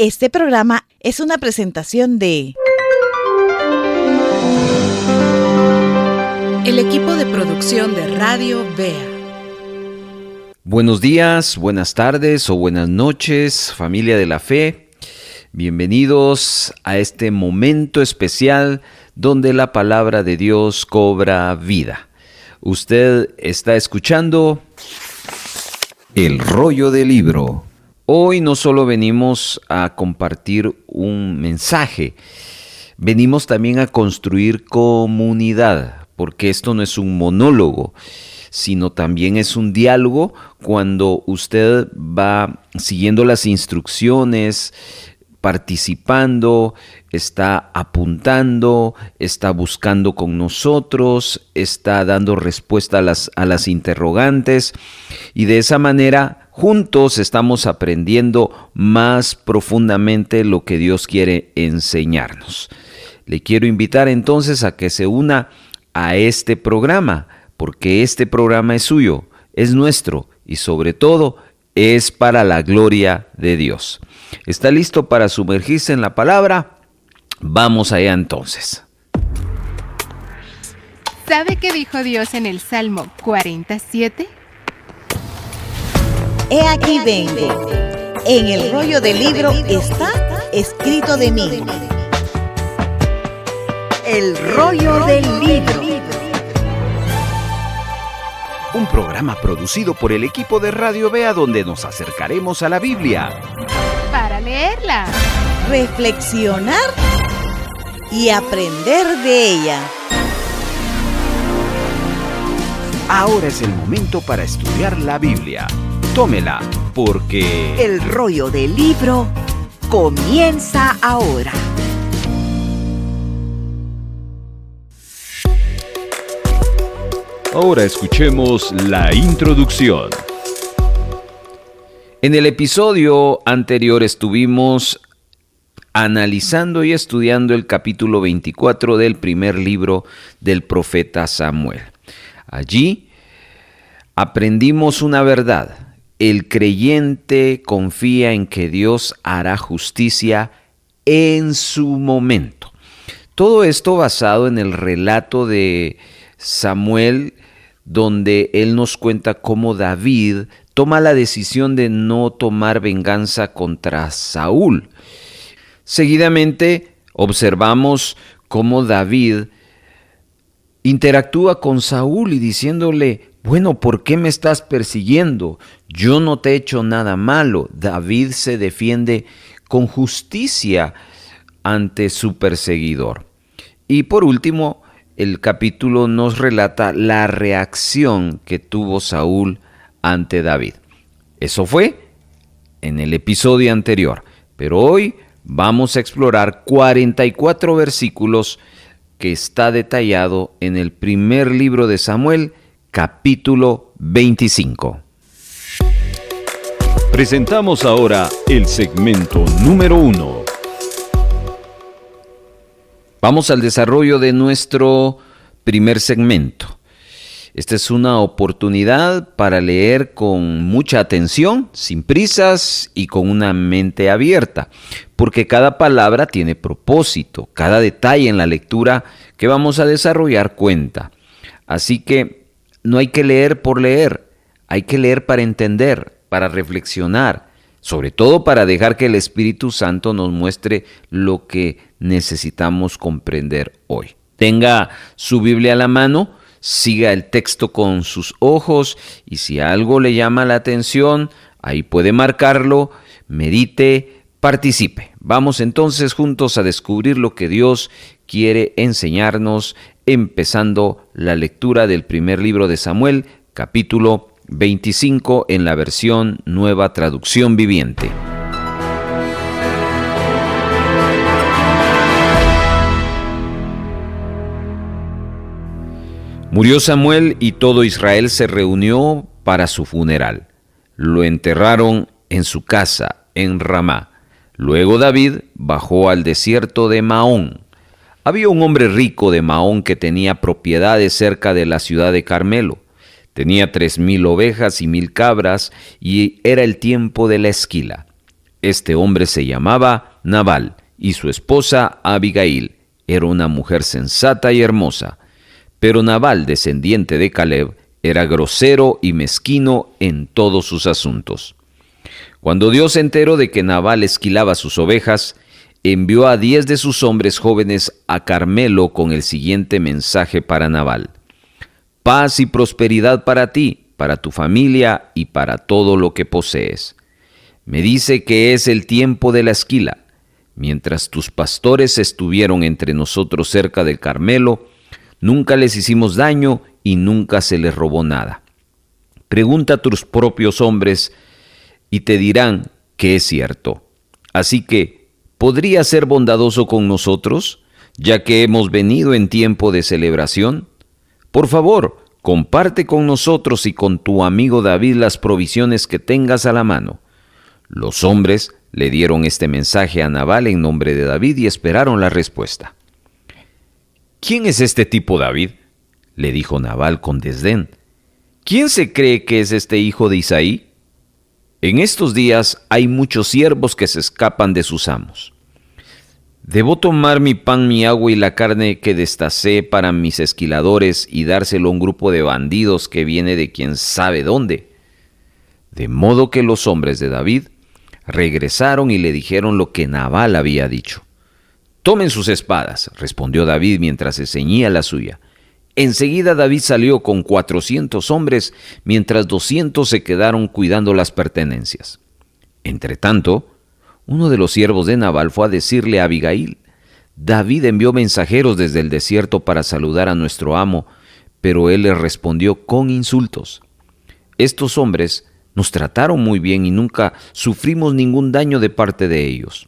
Este programa es una presentación de el equipo de producción de Radio Bea. Buenos días, buenas tardes o buenas noches, familia de la fe. Bienvenidos a este momento especial donde la palabra de Dios cobra vida. Usted está escuchando El Rollo del Libro. Hoy no solo venimos a compartir un mensaje, venimos también a construir comunidad, porque esto no es un monólogo, sino también es un diálogo cuando usted va siguiendo las instrucciones, participando, está apuntando, está buscando con nosotros, está dando respuesta a las interrogantes, y de esa manera juntos estamos aprendiendo más profundamente lo que Dios quiere enseñarnos. Le quiero invitar entonces a que se una a este programa, porque este programa es suyo, es nuestro y sobre todo es para la gloria de Dios. ¿Está listo para sumergirse en la palabra? Vamos allá entonces. ¿Sabe qué dijo Dios en el Salmo 47? He aquí vengo. En el rollo del libro está escrito de mí. El rollo del libro. Un programa producido por el equipo de Radio Bea donde nos acercaremos a la Biblia Para leerla, reflexionar y aprender de ella. Ahora es el momento para estudiar la Biblia. Tómela, porque El rollo del libro comienza ahora. ahora escuchemos la introducción. En el episodio anterior estuvimos analizando y estudiando el capítulo 24 del primer libro del profeta Samuel. Allí aprendimos una verdad. El creyente confía en que Dios hará justicia en su momento. Todo esto basado en el relato de Samuel, donde él nos cuenta cómo David toma la decisión de no tomar venganza contra Saúl. Seguidamente observamos cómo David interactúa con Saúl y diciéndole: bueno, ¿por qué me estás persiguiendo? Yo no te he hecho nada malo. David se defiende con justicia ante su perseguidor. Y por último, el capítulo nos relata la reacción que tuvo Saúl ante David. Eso fue en el episodio anterior, pero hoy vamos a explorar 44 versículos que está detallado en el primer libro de Samuel, capítulo 25. Presentamos ahora el segmento número 1. Vamos al desarrollo de nuestro primer segmento. Esta es una oportunidad para leer con mucha atención, sin prisas y con una mente abierta, porque cada palabra tiene propósito, cada detalle en la lectura que vamos a desarrollar cuenta. Así que no hay que leer por leer, hay que leer para entender, para reflexionar, sobre todo para dejar que el Espíritu Santo nos muestre lo que necesitamos comprender hoy. Tenga su Biblia a la mano, siga el texto con sus ojos y si algo le llama la atención, ahí puede marcarlo, medite, participe. Vamos entonces juntos a descubrir lo que Dios quiere enseñarnos, empezando la lectura del primer libro de Samuel, capítulo 25 en la versión Nueva Traducción Viviente. Murió Samuel y todo Israel se reunió para su funeral. Lo enterraron en su casa, en Ramá. Luego David bajó al desierto de Maón. Había un hombre rico de Maón que tenía propiedades cerca de la ciudad de Carmelo. Tenía 3,000 ovejas y 1,000 cabras, y era el tiempo de la esquila. Este hombre se llamaba Nabal y su esposa Abigail. Era una mujer sensata y hermosa. Pero Nabal, descendiente de Caleb, era grosero y mezquino en todos sus asuntos. Cuando Dios se enteró de que Nabal esquilaba sus ovejas, envió a 10 de sus hombres jóvenes a Carmelo con el siguiente mensaje para Nabal: paz y prosperidad para ti, para tu familia y para todo lo que posees. Me dice que es el tiempo de la esquila. Mientras tus pastores estuvieron entre nosotros cerca del Carmelo, nunca les hicimos daño y nunca se les robó nada. Pregunta a tus propios hombres y te dirán que es cierto. Así que, ¿podría ser bondadoso con nosotros, ya que hemos venido en tiempo de celebración? Por favor, comparte con nosotros y con tu amigo David las provisiones que tengas a la mano. Los hombres le dieron este mensaje a Nabal en nombre de David y esperaron la respuesta. ¿Quién es este tipo David?, le dijo Nabal con desdén. ¿Quién se cree que es este hijo de Isaí? En estos días hay muchos siervos que se escapan de sus amos. ¿Debo tomar mi pan, mi agua y la carne que destacé para mis esquiladores y dárselo a un grupo de bandidos que viene de quién sabe dónde? De modo que los hombres de David regresaron y le dijeron lo que Nabal había dicho. «Tomen sus espadas», respondió David mientras se ceñía la suya. Enseguida David salió con 400 hombres, mientras 200 se quedaron cuidando las pertenencias. Entretanto, uno de los siervos de Nabal fue a decirle a Abigail: «David envió mensajeros desde el desierto para saludar a nuestro amo, pero él les respondió con insultos. Estos hombres nos trataron muy bien y nunca sufrimos ningún daño de parte de ellos.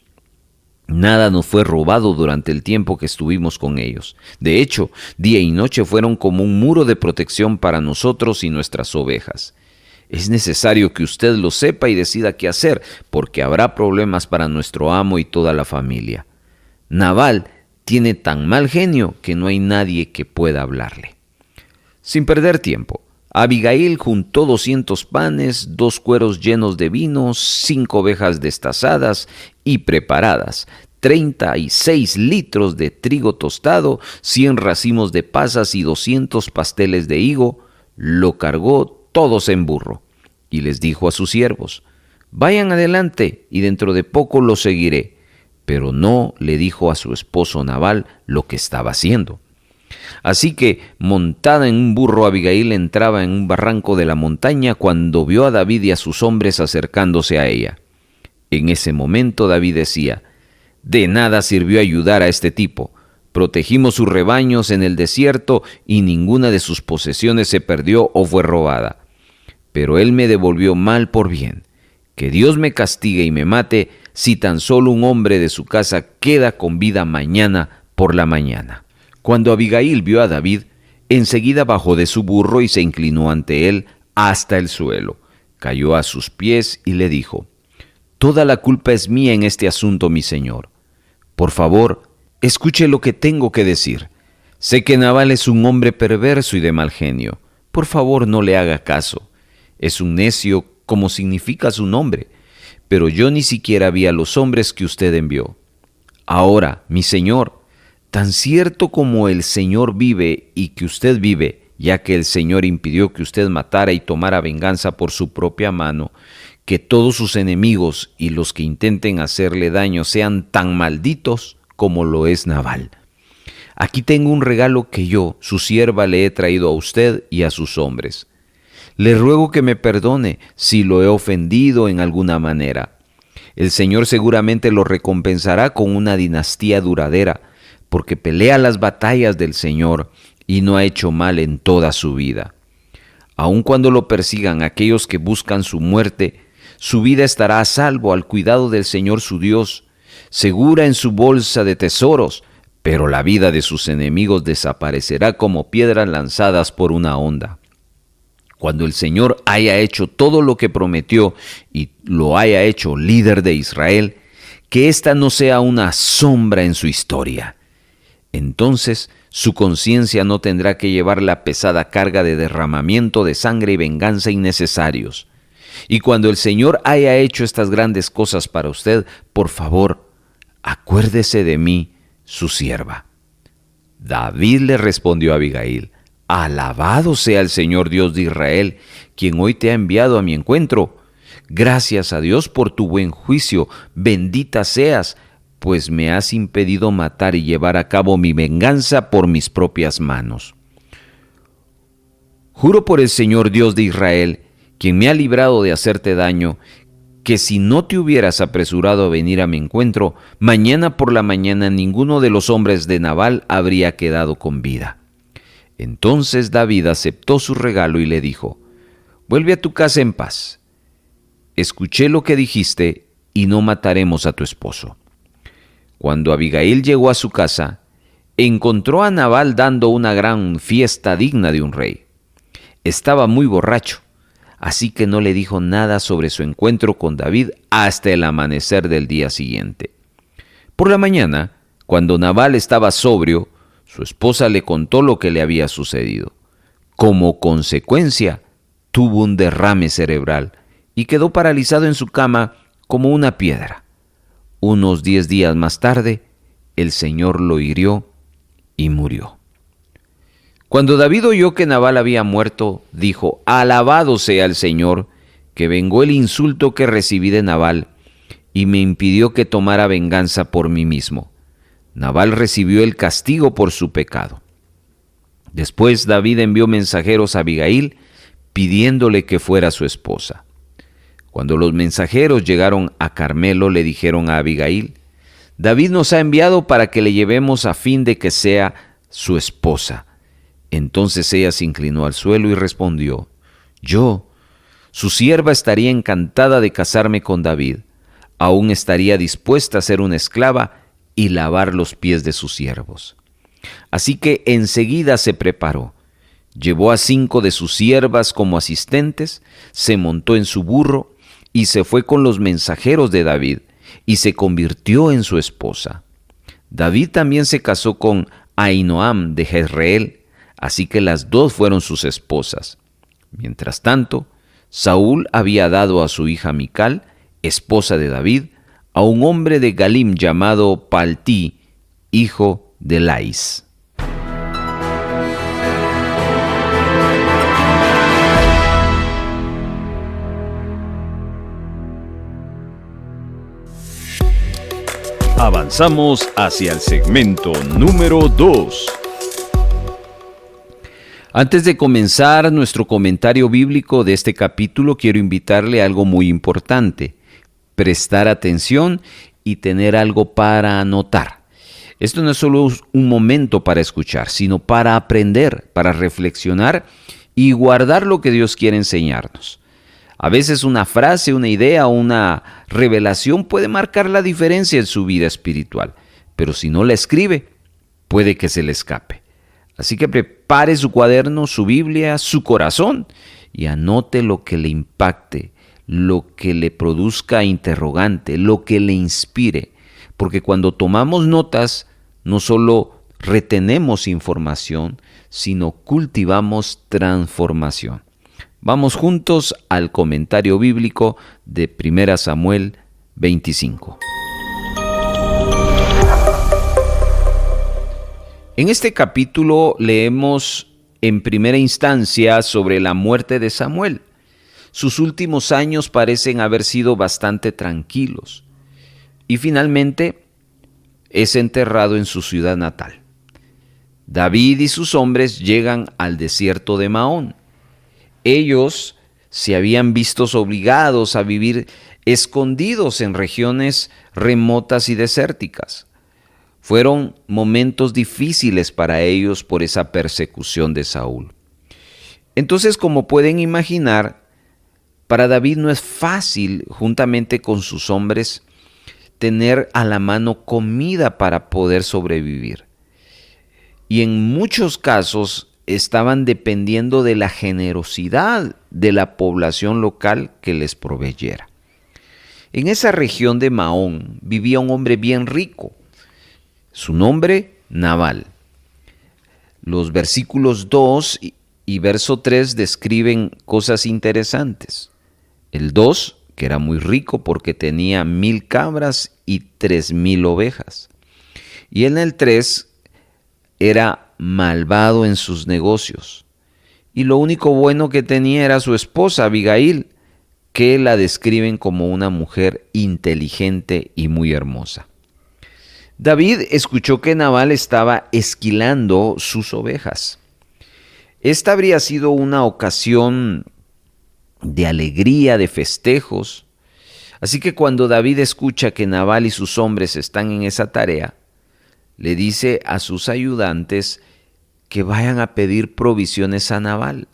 Nada nos fue robado durante el tiempo que estuvimos con ellos. De hecho, día y noche fueron como un muro de protección para nosotros y nuestras ovejas. Es necesario que usted lo sepa y decida qué hacer, porque habrá problemas para nuestro amo y toda la familia. Nabal tiene tan mal genio que no hay nadie que pueda hablarle». Sin perder tiempo, Abigail juntó 200 panes, 2 cueros llenos de vino, 5 ovejas destazadas y preparadas, 36 litros de trigo tostado, 100 racimos de pasas y 200 pasteles de higo. Lo cargó todos en burro y les dijo a sus siervos: «Vayan adelante y dentro de poco los seguiré». Pero no le dijo a su esposo Nabal lo que estaba haciendo. Así que, montada en un burro, Abigail entraba en un barranco de la montaña cuando vio a David y a sus hombres acercándose a ella. En ese momento David decía: «De nada sirvió ayudar a este tipo. Protegimos sus rebaños en el desierto y ninguna de sus posesiones se perdió o fue robada. Pero él me devolvió mal por bien. Que Dios me castigue y me mate si tan solo un hombre de su casa queda con vida mañana por la mañana». Cuando Abigail vio a David, enseguida bajó de su burro y se inclinó ante él hasta el suelo. Cayó a sus pies y le dijo: «Toda la culpa es mía en este asunto, mi señor. Por favor, escuche lo que tengo que decir. Sé que Nabal es un hombre perverso y de mal genio. Por favor, no le haga caso. Es un necio, como significa su nombre. Pero yo ni siquiera vi a los hombres que usted envió. Ahora, mi señor, tan cierto como el Señor vive y que usted vive, ya que el Señor impidió que usted matara y tomara venganza por su propia mano, que todos sus enemigos y los que intenten hacerle daño sean tan malditos como lo es Nabal. Aquí tengo un regalo que yo, su sierva, le he traído a usted y a sus hombres. Le ruego que me perdone si lo he ofendido en alguna manera. El Señor seguramente lo recompensará con una dinastía duradera, porque pelea las batallas del Señor y no ha hecho mal en toda su vida. Aun cuando lo persigan aquellos que buscan su muerte, su vida estará a salvo al cuidado del Señor su Dios, segura en su bolsa de tesoros, pero la vida de sus enemigos desaparecerá como piedras lanzadas por una onda. Cuando el Señor haya hecho todo lo que prometió y lo haya hecho líder de Israel, que ésta no sea una sombra en su historia. Entonces su conciencia no tendrá que llevar la pesada carga de derramamiento de sangre y venganza innecesarios. Y cuando el Señor haya hecho estas grandes cosas para usted, por favor, acuérdese de mí, su sierva. David le respondió a Abigail: alabado sea el Señor Dios de Israel, quien hoy te ha enviado a mi encuentro. Gracias a Dios por tu buen juicio, bendita seas, pues me has impedido matar y llevar a cabo mi venganza por mis propias manos. Juro por el Señor Dios de Israel, quien me ha librado de hacerte daño, que si no te hubieras apresurado a venir a mi encuentro, mañana por la mañana ninguno de los hombres de Nabal habría quedado con vida. Entonces David aceptó su regalo y le dijo: vuelve a tu casa en paz. Escuché lo que dijiste y no mataremos a tu esposo. Cuando Abigail llegó a su casa, encontró a Nabal dando una gran fiesta digna de un rey. Estaba muy borracho, así que no le dijo nada sobre su encuentro con David hasta el amanecer del día siguiente. Por la mañana, cuando Nabal estaba sobrio, su esposa le contó lo que le había sucedido. Como consecuencia, tuvo un derrame cerebral y quedó paralizado en su cama como una piedra. Unos 10 días más tarde, el Señor lo hirió y murió. Cuando David oyó que Nabal había muerto, dijo: alabado sea el Señor, que vengó el insulto que recibí de Nabal y me impidió que tomara venganza por mí mismo. Nabal recibió el castigo por su pecado. Después David envió mensajeros a Abigail pidiéndole que fuera su esposa. Cuando los mensajeros llegaron a Carmelo, le dijeron a Abigail: David nos ha enviado para que le llevemos a fin de que sea su esposa. Entonces ella se inclinó al suelo y respondió: yo, su sierva, estaría encantada de casarme con David. Aún estaría dispuesta a ser una esclava y lavar los pies de sus siervos. Así que enseguida se preparó. Llevó a 5 de sus siervas como asistentes, se montó en su burro y se fue con los mensajeros de David y se convirtió en su esposa. David también se casó con Ahinoam de Jezreel, así que las dos fueron sus esposas. Mientras tanto, Saúl había dado a su hija Mical, esposa de David, a un hombre de Galim llamado Paltí, hijo de Lais. Avanzamos hacia el segmento número 2. Antes de comenzar nuestro comentario bíblico de este capítulo, quiero invitarle a algo muy importante: prestar atención y tener algo para anotar. Esto no es solo un momento para escuchar, sino para aprender, para reflexionar y guardar lo que Dios quiere enseñarnos. A veces una frase, una idea o una revelación puede marcar la diferencia en su vida espiritual, pero si no la escribe, puede que se le escape. Así que prepare su cuaderno, su Biblia, su corazón y anote lo que le impacte, lo que le produzca interrogante, lo que le inspire. Porque cuando tomamos notas, no solo retenemos información, sino cultivamos transformación. Vamos juntos al comentario bíblico de 1 Samuel 25. En este capítulo leemos en primera instancia sobre la muerte de Samuel. Sus últimos años parecen haber sido bastante tranquilos y finalmente es enterrado en su ciudad natal. David y sus hombres llegan al desierto de Maón. Ellos se habían visto obligados a vivir escondidos en regiones remotas y desérticas. Fueron momentos difíciles para ellos por esa persecución de Saúl. Entonces, como pueden imaginar, para David no es fácil, juntamente con sus hombres, tener a la mano comida para poder sobrevivir. Y en muchos casos estaban dependiendo de la generosidad de la población local que les proveyera. En esa región de Maón vivía un hombre bien rico. Su nombre, Nabal. Los versículos 2 y verso 3 describen cosas interesantes. El 2, que era muy rico porque tenía 1000 cabras y 3000 ovejas. Y en el 3, era malvado en sus negocios. Y lo único bueno que tenía era su esposa, Abigail, que la describen como una mujer inteligente y muy hermosa. David escuchó que Nabal estaba esquilando sus ovejas. Esta habría sido una ocasión de alegría, de festejos. Así que cuando David escucha que Nabal y sus hombres están en esa tarea, le dice a sus ayudantes que vayan a pedir provisiones a Nabal.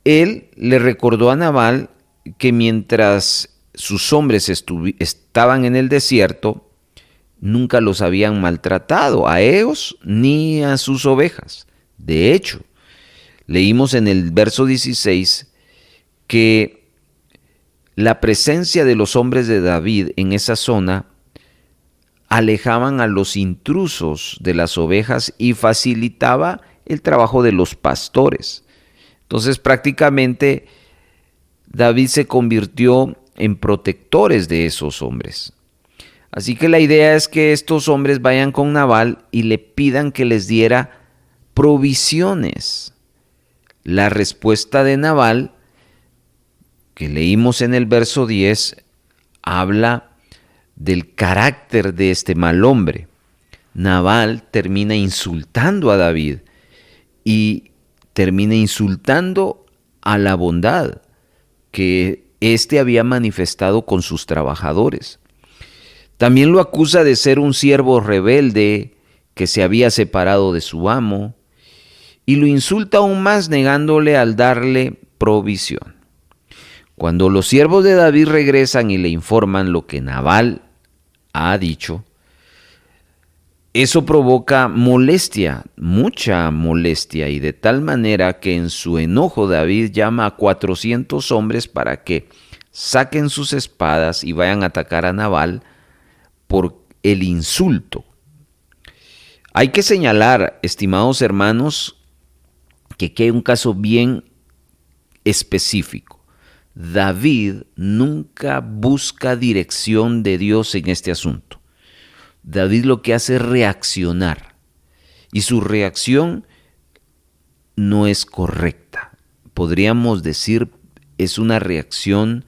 Él le recordó a Nabal que mientras sus hombres estaban en el desierto, nunca los habían maltratado a ellos ni a sus ovejas. De hecho, leímos en el verso 16 que la presencia de los hombres de David en esa zona alejaban a los intrusos de las ovejas y facilitaba el trabajo de los pastores. Entonces prácticamente David se convirtió en protectores de esos hombres. Así que la idea es que estos hombres vayan con Nabal y le pidan que les diera provisiones. La respuesta de Nabal, que leímos en el verso 10, habla del carácter de este mal hombre. Nabal termina insultando a David y termina insultando a la bondad que éste había manifestado con sus trabajadores. También lo acusa de ser un siervo rebelde que se había separado de su amo y lo insulta aún más negándole al darle provisión. Cuando los siervos de David regresan y le informan lo que Nabal ha dicho, eso provoca molestia, mucha molestia, y de tal manera que en su enojo David llama a 400 hombres para que saquen sus espadas y vayan a atacar a Nabal por el insulto. Hay que señalar, estimados hermanos, que aquí hay un caso bien específico. David nunca busca dirección de Dios en este asunto. David lo que hace es reaccionar, y su reacción no es correcta. Podríamos decir, es una reacción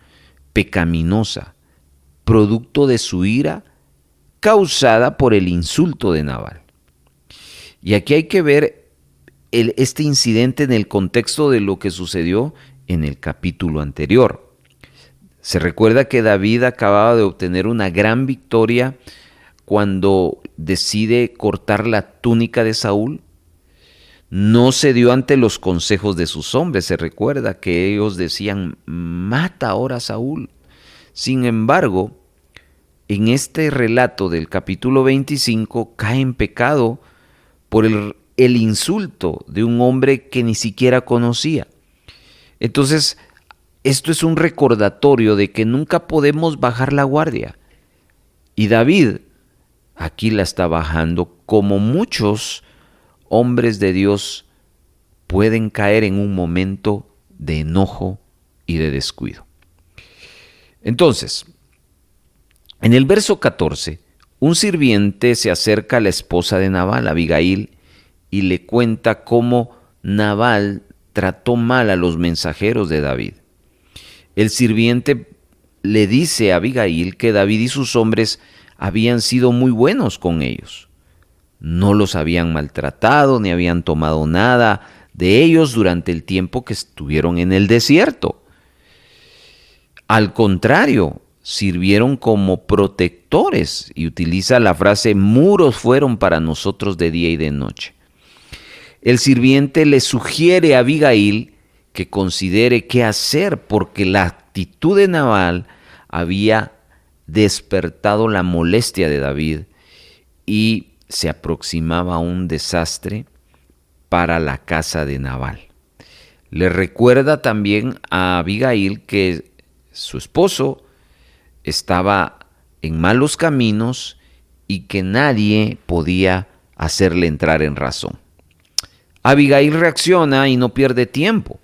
pecaminosa, producto de su ira causada por el insulto de Nabal. Y aquí hay que ver este incidente en el contexto de lo que sucedió en el capítulo anterior. Se recuerda que David acababa de obtener una gran victoria cuando decide cortar la túnica de Saúl. No se dio ante los consejos de sus hombres. Se recuerda que ellos decían, mata ahora a Saúl. Sin embargo, en este relato del capítulo 25 cae en pecado por el insulto de un hombre que ni siquiera conocía. Entonces, esto es un recordatorio de que nunca podemos bajar la guardia. Y David aquí la está bajando, como muchos hombres de Dios pueden caer en un momento de enojo y de descuido. Entonces, en el verso 14, un sirviente se acerca a la esposa de Nabal, Abigail, y le cuenta cómo Nabal trató mal a los mensajeros de David. El sirviente le dice a Abigail que David y sus hombres habían sido muy buenos con ellos. No los habían maltratado ni habían tomado nada de ellos durante el tiempo que estuvieron en el desierto. Al contrario, sirvieron como protectores, y utiliza la frase, muros fueron para nosotros de día y de noche. El sirviente le sugiere a Abigail que considere qué hacer, porque la actitud de Nabal había despertado la molestia de David y se aproximaba un desastre para la casa de Nabal. Le recuerda también a Abigail que su esposo estaba en malos caminos y que nadie podía hacerle entrar en razón. Abigail reacciona y no pierde tiempo.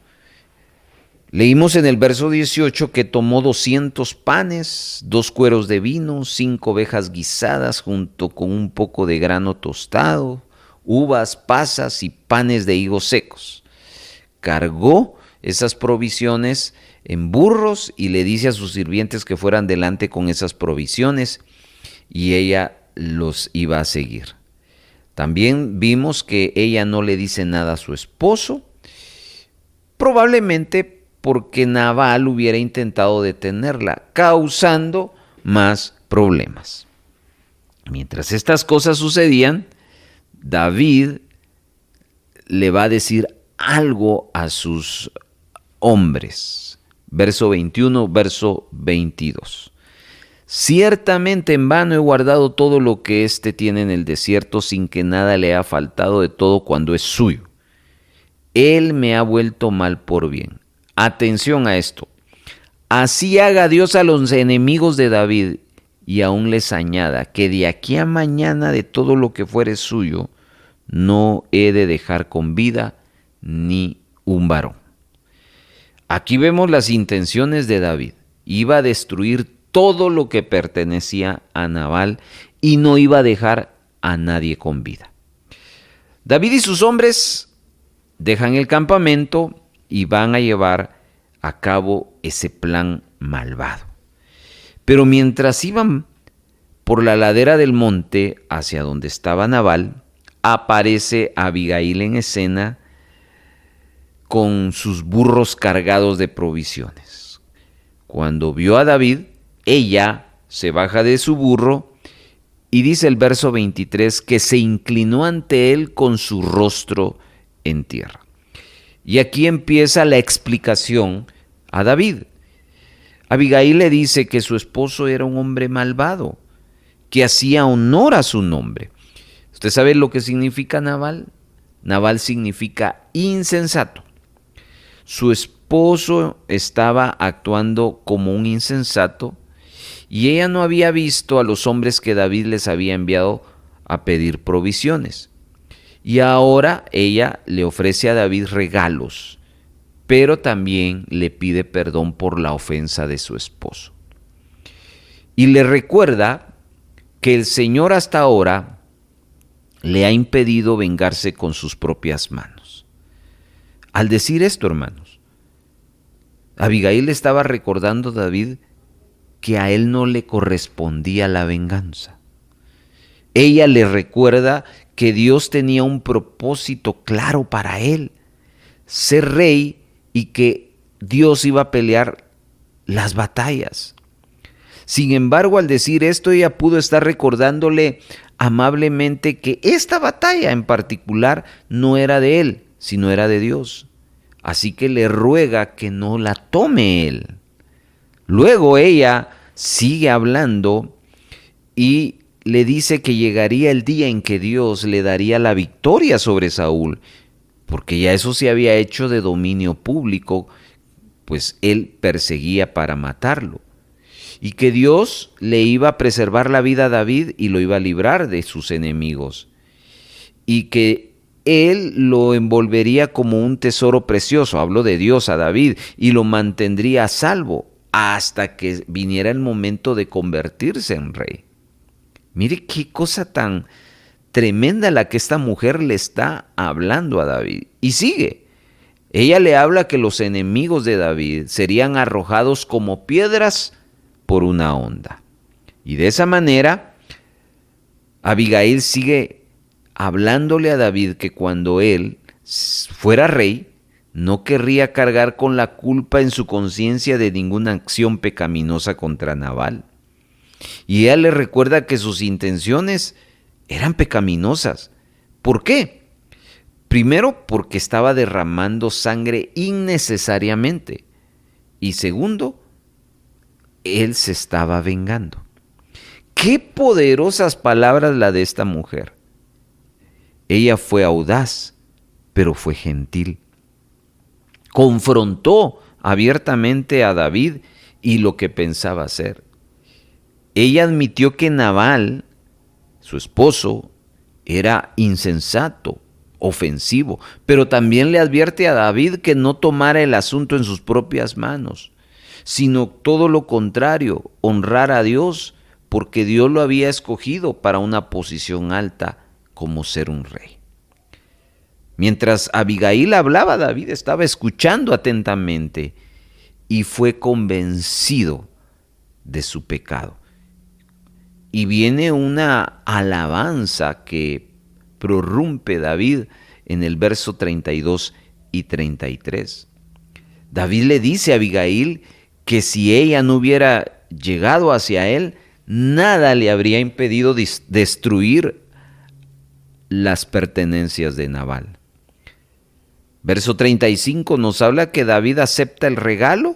Leímos en el verso 18 que tomó 200 panes, 2 cueros de vino, 5 ovejas guisadas junto con un poco de grano tostado, uvas, pasas y panes de higos secos. Cargó esas provisiones en burros y le dice a sus sirvientes que fueran delante con esas provisiones, y ella los iba a seguir. También vimos que ella no le dice nada a su esposo, probablemente porque Nabal hubiera intentado detenerla, causando más problemas. Mientras estas cosas sucedían, David le va a decir algo a sus hombres. Verso 21, verso 22. Ciertamente en vano he guardado todo lo que éste tiene en el desierto, sin que nada le haya faltado de todo cuando es suyo. Él me ha vuelto mal por bien. Atención a esto. Así haga Dios a los enemigos de David, y aún les añada que de aquí a mañana de todo lo que fuere suyo, no he de dejar con vida ni un varón. Aquí vemos las intenciones de David. Iba a destruir todo lo que pertenecía a Nabal y no iba a dejar a nadie con vida. David y sus hombres dejan el campamento y van a llevar a cabo ese plan malvado. Pero mientras iban por la ladera del monte hacia donde estaba Nabal, aparece Abigail en escena con sus burros cargados de provisiones. Cuando vio a David, ella se baja de su burro y dice el verso 23 que se inclinó ante él con su rostro en tierra. Y aquí empieza la explicación a David. Abigail le dice que su esposo era un hombre malvado, que hacía honor a su nombre. ¿Usted sabe lo que significa Nabal? Nabal significa insensato. Su esposo estaba actuando como un insensato y ella no había visto a los hombres que David les había enviado a pedir provisiones. Y ahora ella le ofrece a David regalos, pero también le pide perdón por la ofensa de su esposo. Y le recuerda que el Señor hasta ahora le ha impedido vengarse con sus propias manos. Al decir esto, hermanos, Abigail estaba recordando a David que a él no le correspondía la venganza. Ella le recuerda que Dios tenía un propósito claro para él, ser rey, y que Dios iba a pelear las batallas. Sin embargo, al decir esto, ella pudo estar recordándole amablemente que esta batalla en particular no era de él, sino era de Dios. Así que le ruega que no la tome él. Luego ella sigue hablando y le dice que llegaría el día en que Dios le daría la victoria sobre Saúl, porque ya eso se había hecho de dominio público, pues él perseguía para matarlo. Y que Dios le iba a preservar la vida a David y lo iba a librar de sus enemigos. Y que él lo envolvería como un tesoro precioso, hablo de Dios a David, y lo mantendría a salvo hasta que viniera el momento de convertirse en rey. Mire qué cosa tan tremenda la que esta mujer le está hablando a David. Y sigue. Ella le habla que los enemigos de David serían arrojados como piedras por una onda. Y de esa manera, Abigail sigue hablándole a David que cuando él fuera rey, no querría cargar con la culpa en su conciencia de ninguna acción pecaminosa contra Nabal. Y ella le recuerda que sus intenciones eran pecaminosas. ¿Por qué? Primero, porque estaba derramando sangre innecesariamente. Y segundo, él se estaba vengando. ¡Qué poderosas palabras la de esta mujer! Ella fue audaz, pero fue gentil. Confrontó abiertamente a David y lo que pensaba hacer. Ella admitió que Nabal, su esposo, era insensato, ofensivo, pero también le advierte a David que no tomara el asunto en sus propias manos, sino todo lo contrario, honrar a Dios, porque Dios lo había escogido para una posición alta como ser un rey. Mientras Abigail hablaba, David estaba escuchando atentamente y fue convencido de su pecado. Y viene una alabanza que prorrumpe David en el verso 32 y 33. David le dice a Abigail que si ella no hubiera llegado hacia él, nada le habría impedido destruir las pertenencias de Nabal. Verso 35 nos habla que David acepta el regalo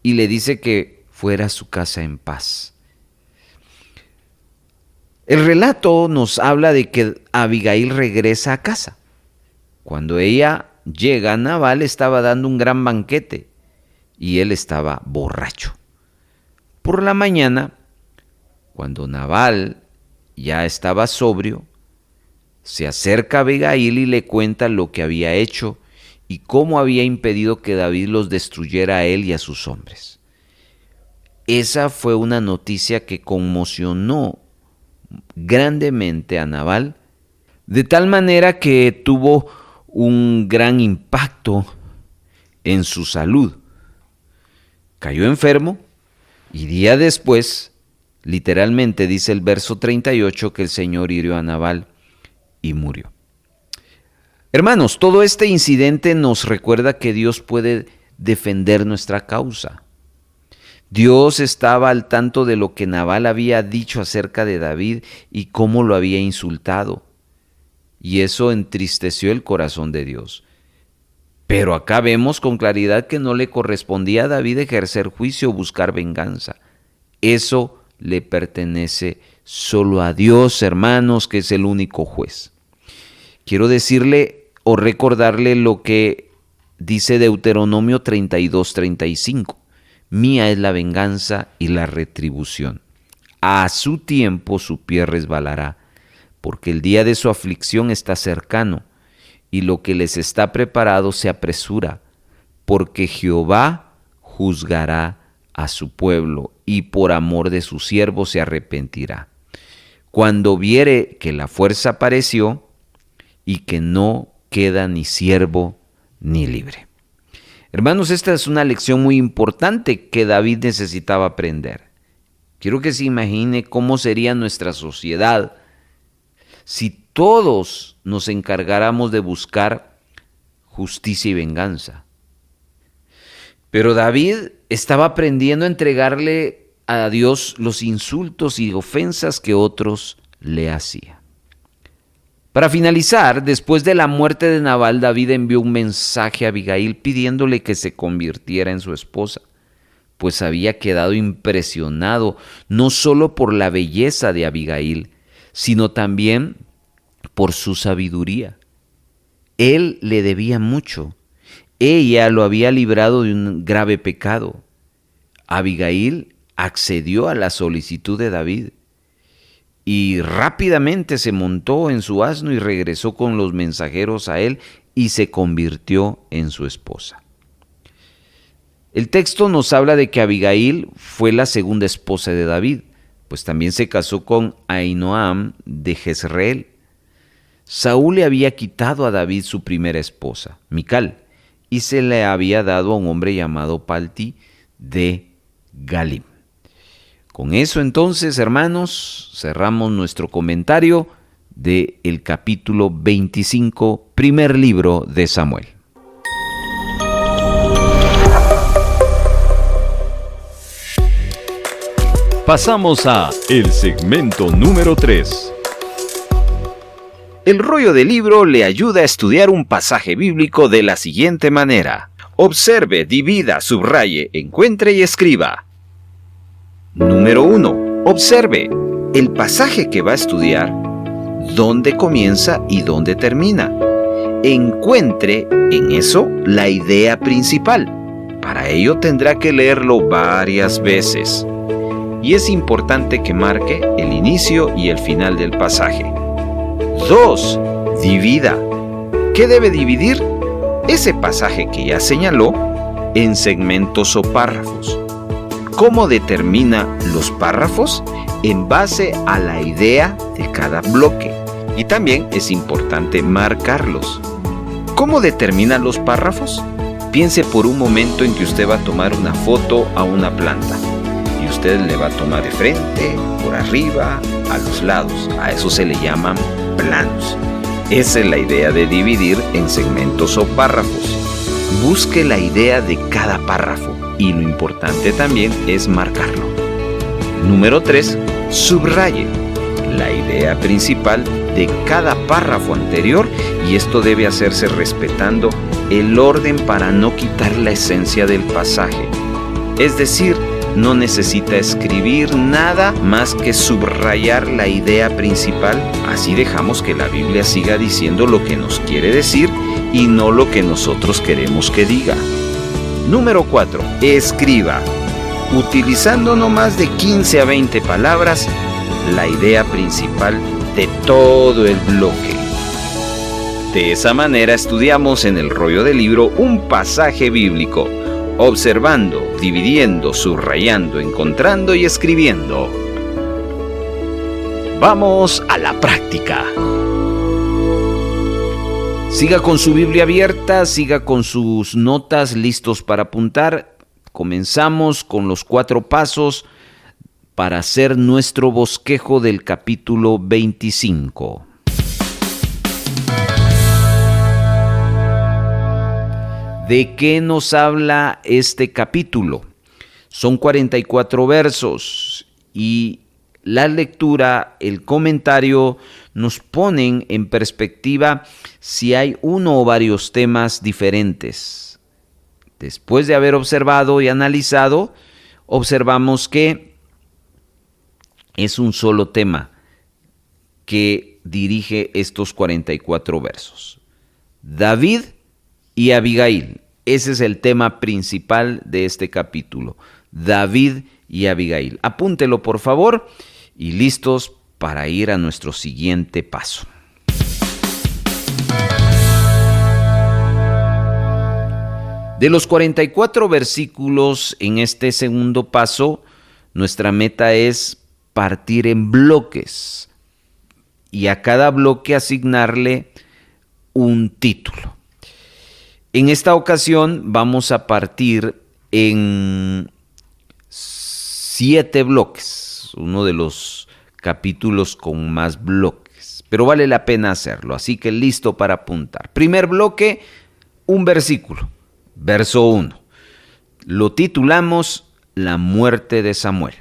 y le dice que fuera a su casa en paz. El relato nos habla de que Abigail regresa a casa. Cuando ella llega, Nabal estaba dando un gran banquete y él estaba borracho. Por la mañana, cuando Nabal ya estaba sobrio, se acerca a Abigail y le cuenta lo que había hecho y cómo había impedido que David los destruyera a él y a sus hombres. Esa fue una noticia que conmocionó grandemente a Nabal, de tal manera que tuvo un gran impacto en su salud. Cayó enfermo y día después, literalmente dice el verso 38, que el Señor hirió a Nabal y murió. Hermanos, todo este incidente nos recuerda que Dios puede defender nuestra causa. Dios estaba al tanto de lo que Nabal había dicho acerca de David y cómo lo había insultado. Y eso entristeció el corazón de Dios. Pero acá vemos con claridad que no le correspondía a David ejercer juicio o buscar venganza. Eso le pertenece solo a Dios, hermanos, que es el único juez. Quiero decirle o recordarle lo que dice Deuteronomio 32:35. Mía es la venganza y la retribución. A su tiempo su pie resbalará, porque el día de su aflicción está cercano, y lo que les está preparado se apresura, porque Jehová juzgará a su pueblo, y por amor de su siervo se arrepentirá. Cuando viere que la fuerza apareció, y que no queda ni siervo ni libre. Hermanos, esta es una lección muy importante que David necesitaba aprender. Quiero que se imagine cómo sería nuestra sociedad si todos nos encargáramos de buscar justicia y venganza. Pero David estaba aprendiendo a entregarle a Dios los insultos y ofensas que otros le hacían. Para finalizar, después de la muerte de Nabal, David envió un mensaje a Abigail pidiéndole que se convirtiera en su esposa, pues había quedado impresionado no solo por la belleza de Abigail, sino también por su sabiduría. Él le debía mucho. Ella lo había librado de un grave pecado. Abigail accedió a la solicitud de David y rápidamente se montó en su asno y regresó con los mensajeros a él y se convirtió en su esposa. El texto nos habla de que Abigail fue la segunda esposa de David, pues también se casó con Ahinoam de Jezreel. Saúl le había quitado a David su primera esposa, Mical, y se le había dado a un hombre llamado Palti de Galim. Con eso entonces, hermanos, cerramos nuestro comentario del capítulo 25, primer libro de Samuel. Pasamos a el segmento número 3. El rollo del libro le ayuda a estudiar un pasaje bíblico de la siguiente manera. Observe, divida, subraye, encuentre y escriba. Número 1. Observe el pasaje que va a estudiar, dónde comienza y dónde termina. Encuentre en eso la idea principal. Para ello tendrá que leerlo varias veces. Y es importante que marque el inicio y el final del pasaje. 2. Divida. ¿Qué debe dividir? Ese pasaje que ya señaló en segmentos o párrafos. ¿Cómo determina los párrafos? En base a la idea de cada bloque. Y también es importante marcarlos. ¿Cómo determina los párrafos? Piense por un momento en que usted va a tomar una foto a una planta. Y usted le va a tomar de frente, por arriba, a los lados. A eso se le llaman planos. Esa es la idea de dividir en segmentos o párrafos. Busque la idea de cada párrafo y lo importante también es marcarlo. Número 3. Subraye la idea principal de cada párrafo anterior y esto debe hacerse respetando el orden para no quitar la esencia del pasaje. Es decir, no necesita escribir nada más que subrayar la idea principal. Así dejamos que la Biblia siga diciendo lo que nos quiere decir y no lo que nosotros queremos que diga. Número 4. Escriba, utilizando no más de 15 a 20 palabras, la idea principal de todo el bloque. De esa manera estudiamos en el rollo del libro un pasaje bíblico, observando, dividiendo, subrayando, encontrando y escribiendo. Vamos a la práctica. Siga con su Biblia abierta, siga con sus notas listos para apuntar. Comenzamos con los 4 pasos para hacer nuestro bosquejo del capítulo 25. ¿De qué nos habla este capítulo? Son 44 versos y la lectura, el comentario nos ponen en perspectiva si hay uno o varios temas diferentes. Después de haber observado y analizado, observamos que es un solo tema que dirige estos 44 versos. David y Abigail. Ese es el tema principal de este capítulo. David y Abigail. Apúntelo, por favor, y listos para ir a nuestro siguiente paso. De los 44 versículos en este segundo paso, nuestra meta es partir en bloques y a cada bloque asignarle un título. En esta ocasión vamos a partir en 7 bloques, uno de los capítulos con más bloques, pero vale la pena hacerlo, así que listo para apuntar. Primer bloque, un versículo, verso 1. Lo titulamos La muerte de Samuel.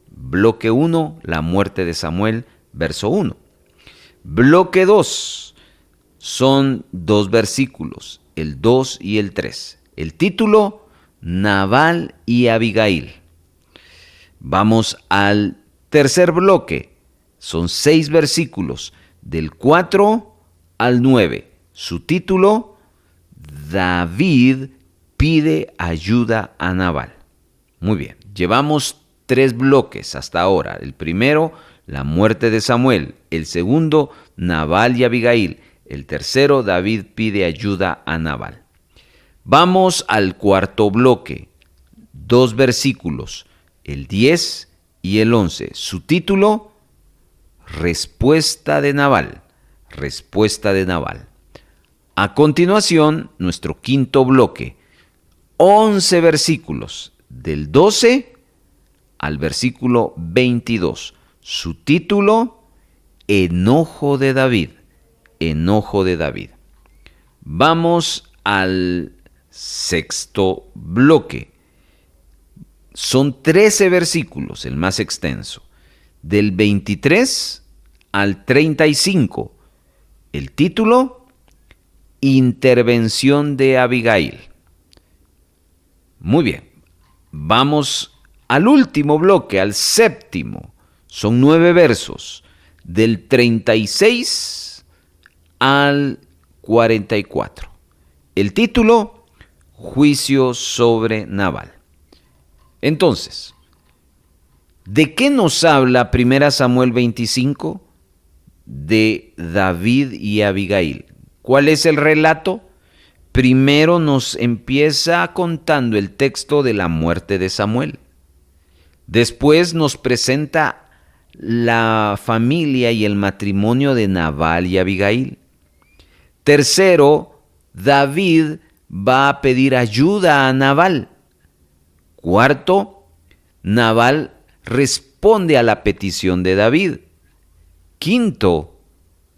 Bloque 1, la muerte de Samuel, verso 1. Bloque 2, son 2 versículos, el 2 y el 3. El título, Nabal y Abigail. Vamos al tercer bloque, son 6 versículos, del 4 al 9. Su título, David pide ayuda a Nabal. Muy bien, llevamos 3 bloques hasta ahora. El primero, la muerte de Samuel. El segundo, Nabal y Abigail. El tercero, David pide ayuda a Nabal. Vamos al cuarto bloque. 2 versículos, el 10 y el 11. Su título, Respuesta de Nabal. Respuesta de Nabal. A continuación, nuestro quinto bloque. 11 versículos, del 12 al versículo 22. Su título, Enojo de David. Enojo de David. Vamos al sexto bloque. Son 13 versículos, el más extenso, del 23 al 35. El título, Intervención de Abigail. Muy bien, vamos al último bloque, al séptimo. Son 9 versos, del 36 al 44. El título, Juicio sobre Nabal. Entonces, ¿de qué nos habla 1 Samuel 25? De David y Abigail. ¿Cuál es el relato? Primero nos empieza contando el texto de la muerte de Samuel. Después nos presenta la familia y el matrimonio de Nabal y Abigail. Tercero, David va a pedir ayuda a Nabal. Cuarto, Nabal responde a la petición de David. Quinto,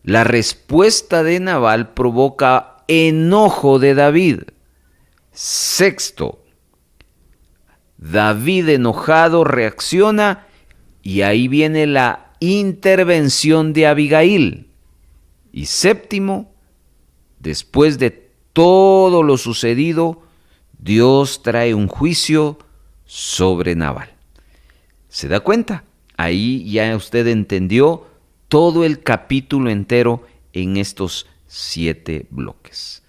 la respuesta de Nabal provoca enojo de David. Sexto, David enojado reacciona y ahí viene la intervención de Abigail. Y séptimo, después de todo lo sucedido, Dios trae un juicio sobre Nabal. ¿Se da cuenta? Ahí ya usted entendió todo el capítulo entero en estos 7 bloques.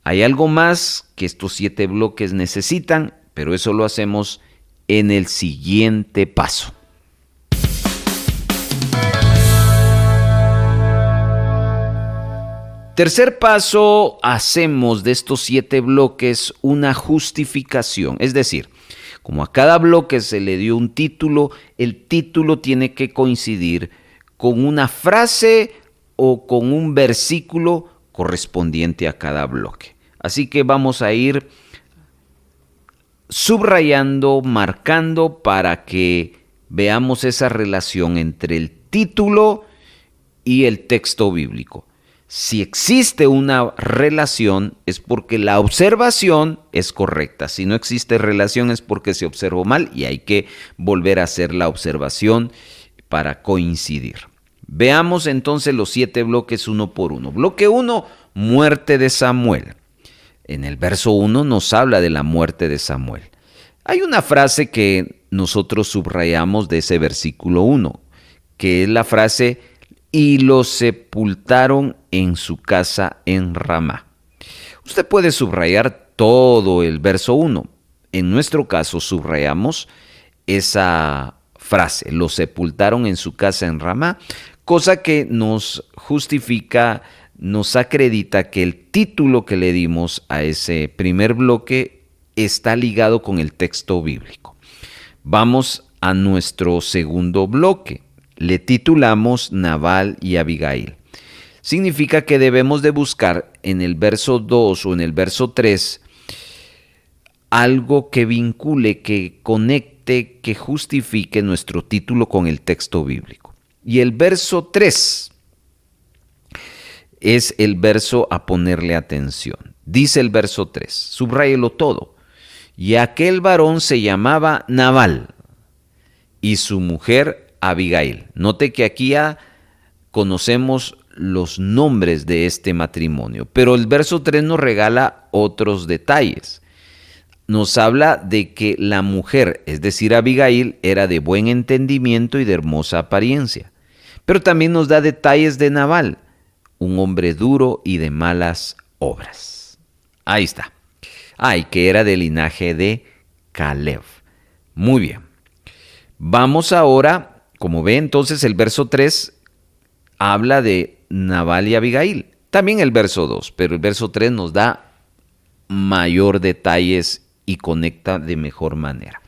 Hay algo más que estos 7 bloques necesitan, pero eso lo hacemos en el siguiente paso. Tercer paso, hacemos de estos 7 bloques una justificación. Es decir, como a cada bloque se le dio un título, el título tiene que coincidir con una frase o con un versículo correspondiente a cada bloque. Así que vamos a ir subrayando, marcando para que veamos esa relación entre el título y el texto bíblico. Si existe una relación es porque la observación es correcta. Si no existe relación es porque se observó mal y hay que volver a hacer la observación para coincidir. Veamos entonces los 7 bloques uno por uno. Bloque 1, muerte de Samuel. En el verso 1 nos habla de la muerte de Samuel. Hay una frase que nosotros subrayamos de ese versículo 1, que es la frase y lo sepultaron en su casa en Ramá. Usted puede subrayar todo el verso 1. En nuestro caso subrayamos esa frase, lo sepultaron en su casa en Ramá, cosa que nos justifica, nos acredita que el título que le dimos a ese primer bloque está ligado con el texto bíblico. Vamos a nuestro segundo bloque. Le titulamos Nabal y Abigail. Significa que debemos de buscar en el verso 2 o en el verso 3 algo que vincule, que conecte, que justifique nuestro título con el texto bíblico. Y el verso 3 es el verso a ponerle atención. Dice el verso 3, subráyelo todo. Y aquel varón se llamaba Nabal y su mujer Abigail. Note que aquí ya conocemos los nombres de este matrimonio, pero el verso 3 nos regala otros detalles. Nos habla de que la mujer, es decir, Abigail, era de buen entendimiento y de hermosa apariencia. Pero también nos da detalles de Nabal, un hombre duro y de malas obras. Ahí está. Y que era del linaje de Caleb. Muy bien. Vamos ahora. Como ve, entonces el verso 3 habla de Nabal y Abigail. También el verso 2, pero el verso 3 nos da mayor detalles y conecta de mejor manera.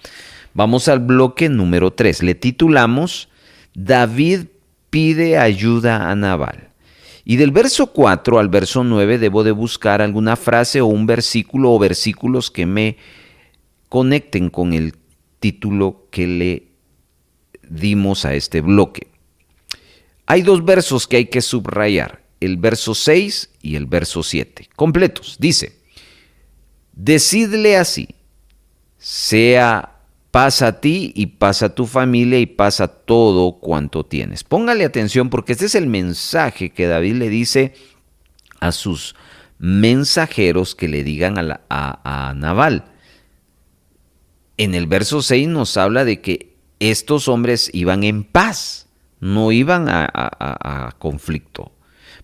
Vamos al bloque número 3. Le titulamos David pide ayuda a Nabal. Y del verso 4 al verso 9 debo de buscar alguna frase o un versículo o versículos que me conecten con el título que le dimos a este bloque. Hay 2 versos que hay que subrayar, el verso 6 y el verso 7, completos. Dice, decidle así, pasa a ti y pasa a tu familia y pasa todo cuanto tienes. Póngale atención porque este es el mensaje que David le dice a sus mensajeros que le digan a Nabal. En el verso 6 nos habla de que estos hombres iban en paz, no iban a conflicto.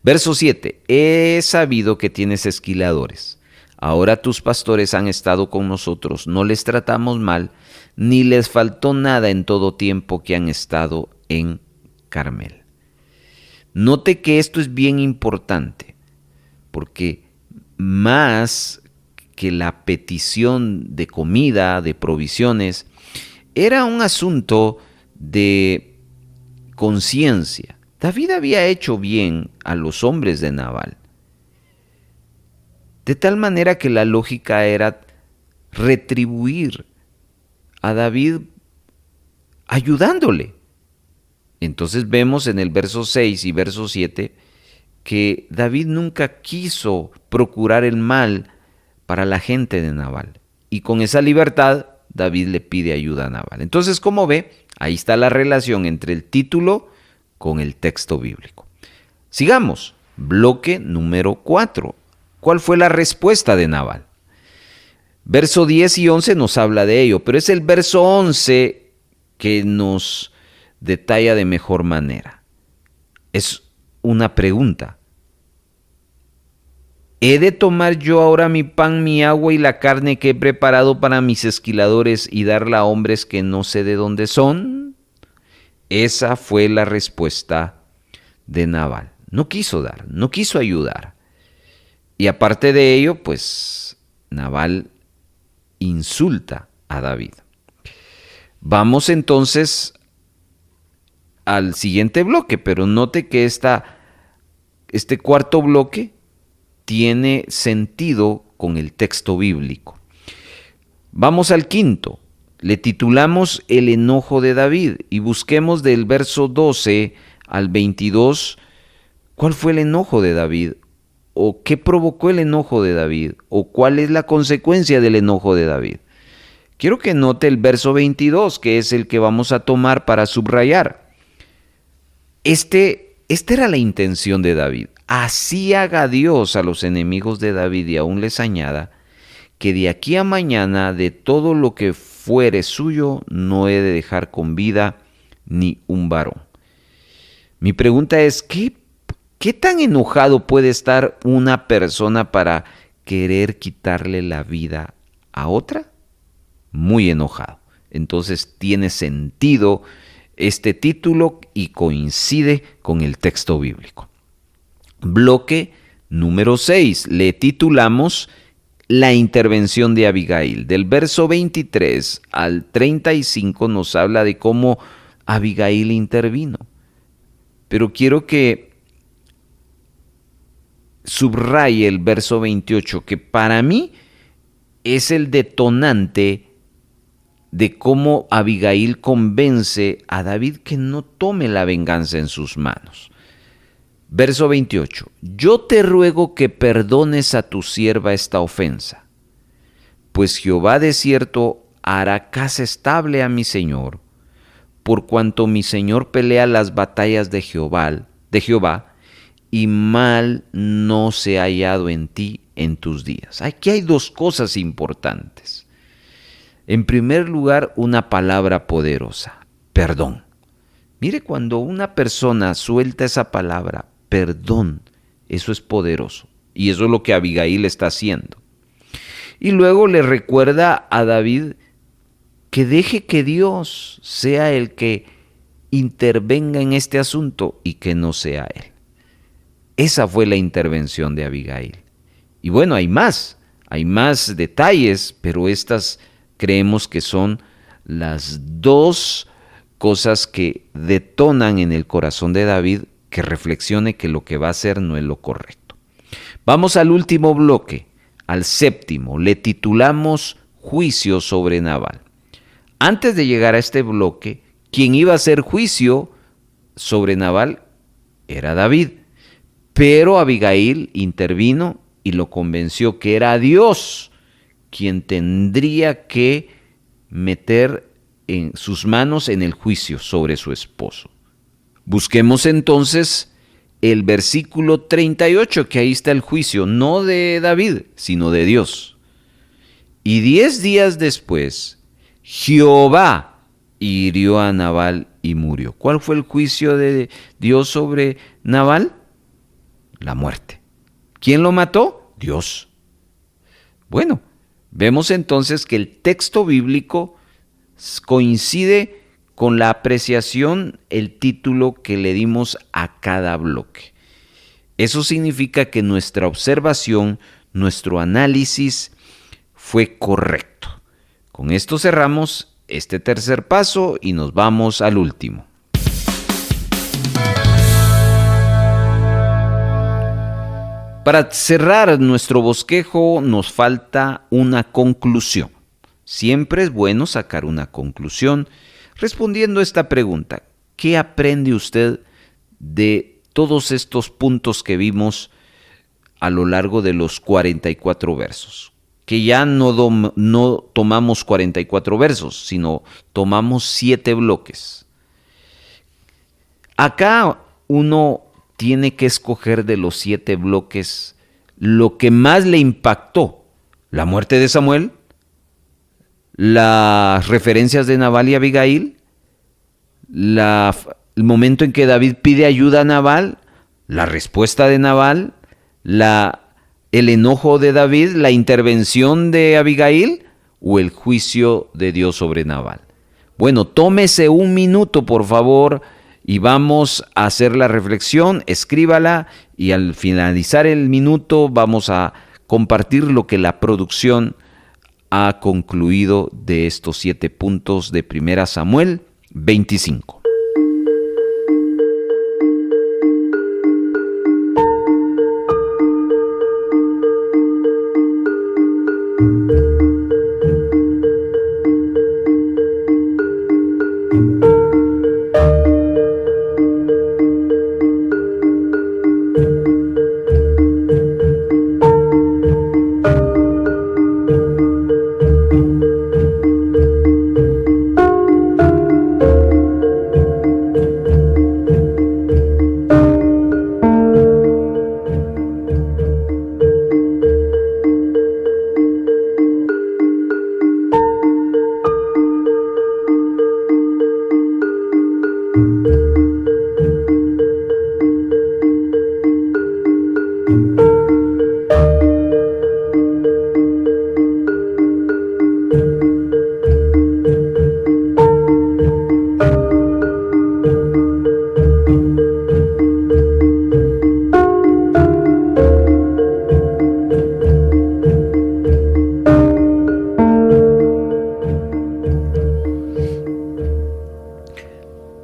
Verso 7, he sabido que tienes esquiladores. Ahora tus pastores han estado con nosotros, no les tratamos mal, ni les faltó nada en todo tiempo que han estado en Carmel. Note que esto es bien importante, porque más que la petición de comida, de provisiones, era un asunto de conciencia. David había hecho bien a los hombres de Nabal, de tal manera que la lógica era retribuir a David ayudándole. Entonces vemos en el verso 6 y verso 7 que David nunca quiso procurar el mal para la gente de Nabal. Y con esa libertad, David le pide ayuda a Nabal. Entonces, como ve, ahí está la relación entre el título con el texto bíblico. Sigamos, bloque número 4. ¿Cuál fue la respuesta de Nabal? Verso 10 y 11 nos habla de ello, pero es el verso 11 que nos detalla de mejor manera. Es una pregunta. ¿He de tomar yo ahora mi pan, mi agua y la carne que he preparado para mis esquiladores y darla a hombres que no sé de dónde son? Esa fue la respuesta de Nabal. No quiso dar, no quiso ayudar. Y aparte de ello, pues Nabal insulta a David. Vamos entonces al siguiente bloque, pero note que este cuarto bloque tiene sentido con el texto bíblico. Vamos al quinto. Le titulamos El enojo de David y busquemos del verso 12 al 22 cuál fue el enojo de David o qué provocó el enojo de David o cuál es la consecuencia del enojo de David. Quiero que note el verso 22, que es el que vamos a tomar para subrayar. Esta era la intención de David. Así haga Dios a los enemigos de David y aún les añada que de aquí a mañana de todo lo que fuere suyo no he de dejar con vida ni un varón. Mi pregunta es, ¿qué tan enojado puede estar una persona para querer quitarle la vida a otra? Muy enojado. Entonces tiene sentido este título y coincide con el texto bíblico. Bloque número 6. Le titulamos La intervención de Abigail. Del verso 23 al 35 nos habla de cómo Abigail intervino. Pero quiero que subraye el verso 28, que para mí es el detonante de cómo Abigail convence a David que no tome la venganza en sus manos. Verso 28. Yo te ruego que perdones a tu sierva esta ofensa, pues Jehová de cierto hará casa estable a mi señor, por cuanto mi señor pelea las batallas de Jehová, y mal no se ha hallado en ti en tus días. Aquí hay dos cosas importantes. En primer lugar, una palabra poderosa, perdón. Mire, cuando una persona suelta esa palabra, perdón, eso es poderoso. Y eso es lo que Abigail está haciendo. Y luego le recuerda a David que deje que Dios sea el que intervenga en este asunto y que no sea él. Esa fue la intervención de Abigail. Y bueno, hay más detalles, pero estas creemos que son las dos cosas que detonan en el corazón de David que reflexione que lo que va a hacer no es lo correcto. Vamos al último bloque, al séptimo. Le titulamos Juicio sobre Nabal. Antes de llegar a este bloque, quien iba a hacer juicio sobre Nabal era David. Pero Abigail intervino y lo convenció que era Dios quien tendría que meter en sus manos en el juicio sobre su esposo. Busquemos entonces el versículo 38, que ahí está el juicio, no de David, sino de Dios. Y 10 días después, Jehová hirió a Nabal y murió. ¿Cuál fue el juicio de Dios sobre Nabal? La muerte. ¿Quién lo mató? Dios. Bueno, vemos entonces que el texto bíblico coincide con la apreciación, el título que le dimos a cada bloque. Eso significa que nuestra observación, nuestro análisis fue correcto. Con esto cerramos este tercer paso y nos vamos al último. Para cerrar nuestro bosquejo nos falta una conclusión. Siempre es bueno sacar una conclusión respondiendo a esta pregunta. ¿Qué aprende usted de todos estos puntos que vimos a lo largo de los 44 versos? Que ya no tomamos 44 versos, sino tomamos 7 bloques. Acá uno tiene que escoger de los 7 bloques lo que más le impactó. La muerte de Samuel, las referencias de Nabal y Abigail, el momento en que David pide ayuda a Nabal, la respuesta de Nabal, el enojo de David, la intervención de Abigail o el juicio de Dios sobre Nabal. Bueno, tómese un minuto, por favor, y vamos a hacer la reflexión, escríbala y al finalizar el minuto vamos a compartir lo que la producción ha concluido de estos 7 puntos de 1 Samuel 25.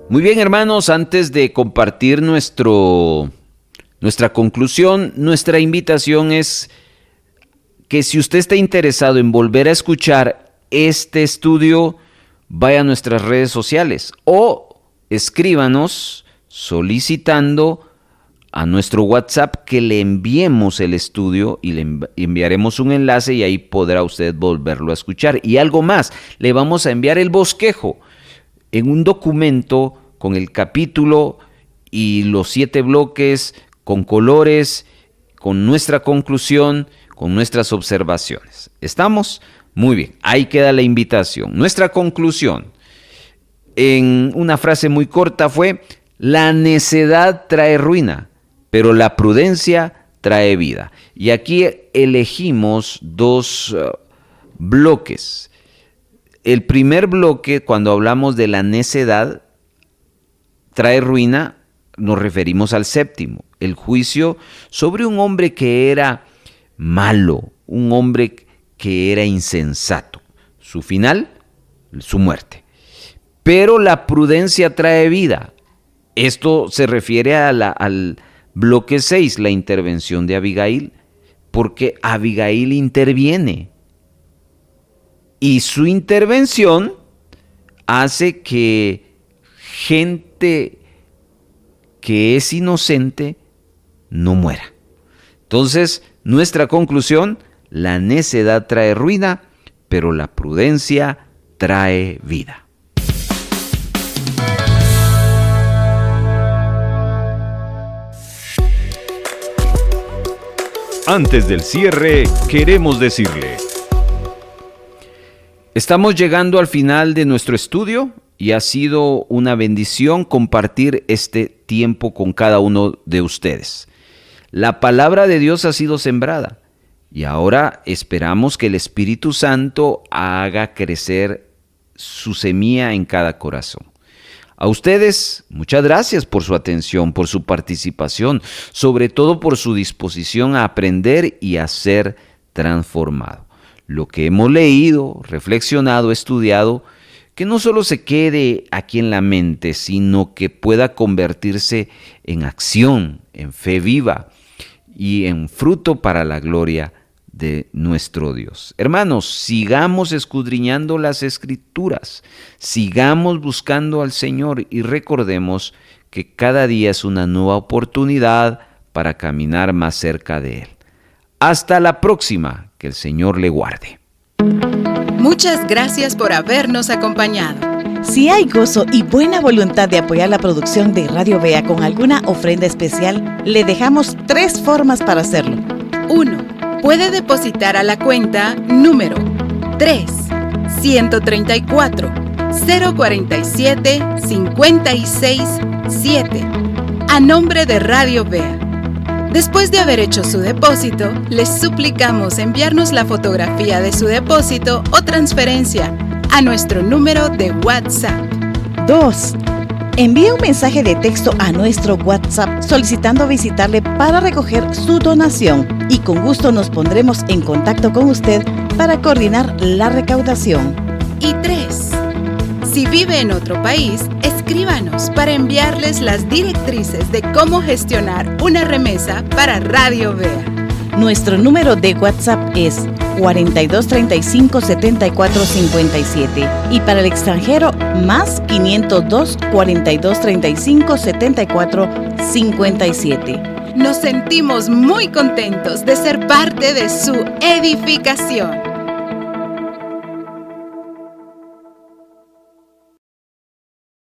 Muy bien, hermanos, antes de compartir nuestra conclusión, nuestra invitación es que si usted está interesado en volver a escuchar este estudio, vaya a nuestras redes sociales o escríbanos solicitando a nuestro WhatsApp que le enviemos el estudio y le enviaremos un enlace y ahí podrá usted volverlo a escuchar. Y algo más, le vamos a enviar el bosquejo en un documento con el capítulo y los 7 bloques, con colores, con nuestra conclusión, con nuestras observaciones. ¿Estamos? Muy bien, ahí queda la invitación. Nuestra conclusión, en una frase muy corta, fue: la necedad trae ruina, pero la prudencia trae vida. Y aquí elegimos 2 bloques. El primer bloque, cuando hablamos de la necedad trae ruina, nos referimos al 7º, el juicio sobre un hombre que era malo, un hombre que era insensato. Su final, su muerte. Pero la prudencia trae vida. Esto se refiere al bloque 6, la intervención de Abigail, porque Abigail interviene. Y su intervención hace que gente que es inocente no muera. Entonces, nuestra conclusión: la necedad trae ruina, pero la prudencia trae vida. Antes del cierre, queremos decirle: estamos llegando al final de nuestro estudio y ha sido una bendición compartir este tiempo con cada uno de ustedes. La palabra de Dios ha sido sembrada y ahora esperamos que el Espíritu Santo haga crecer su semilla en cada corazón. A ustedes, muchas gracias por su atención, por su participación, sobre todo por su disposición a aprender y a ser transformado. Lo que hemos leído, reflexionado, estudiado, que no solo se quede aquí en la mente, sino que pueda convertirse en acción, en fe viva y en fruto para la gloria de nuestro Dios. Hermanos, sigamos escudriñando las Escrituras, sigamos buscando al Señor y recordemos que cada día es una nueva oportunidad para caminar más cerca de Él. Hasta la próxima, que el Señor le guarde. Muchas gracias por habernos acompañado. Si hay gozo y buena voluntad de apoyar la producción de Radio Vea con alguna ofrenda especial, le dejamos 3 formas para hacerlo. 1. Puede depositar a la cuenta número 3-134-047-56-7 a nombre de Radio Vea. Después de haber hecho su depósito, les suplicamos enviarnos la fotografía de su depósito o transferencia a nuestro número de WhatsApp. 2. Envía un mensaje de texto a nuestro WhatsApp solicitando visitarle para recoger su donación y con gusto nos pondremos en contacto con usted para coordinar la recaudación. Y 3. Si vive en otro país, escríbanos para enviarles las directrices de cómo gestionar una remesa para Radio Vea. Nuestro número de WhatsApp es 4235 7457 y para el extranjero más 502 4235 7457. Nos sentimos muy contentos de ser parte de su edificación.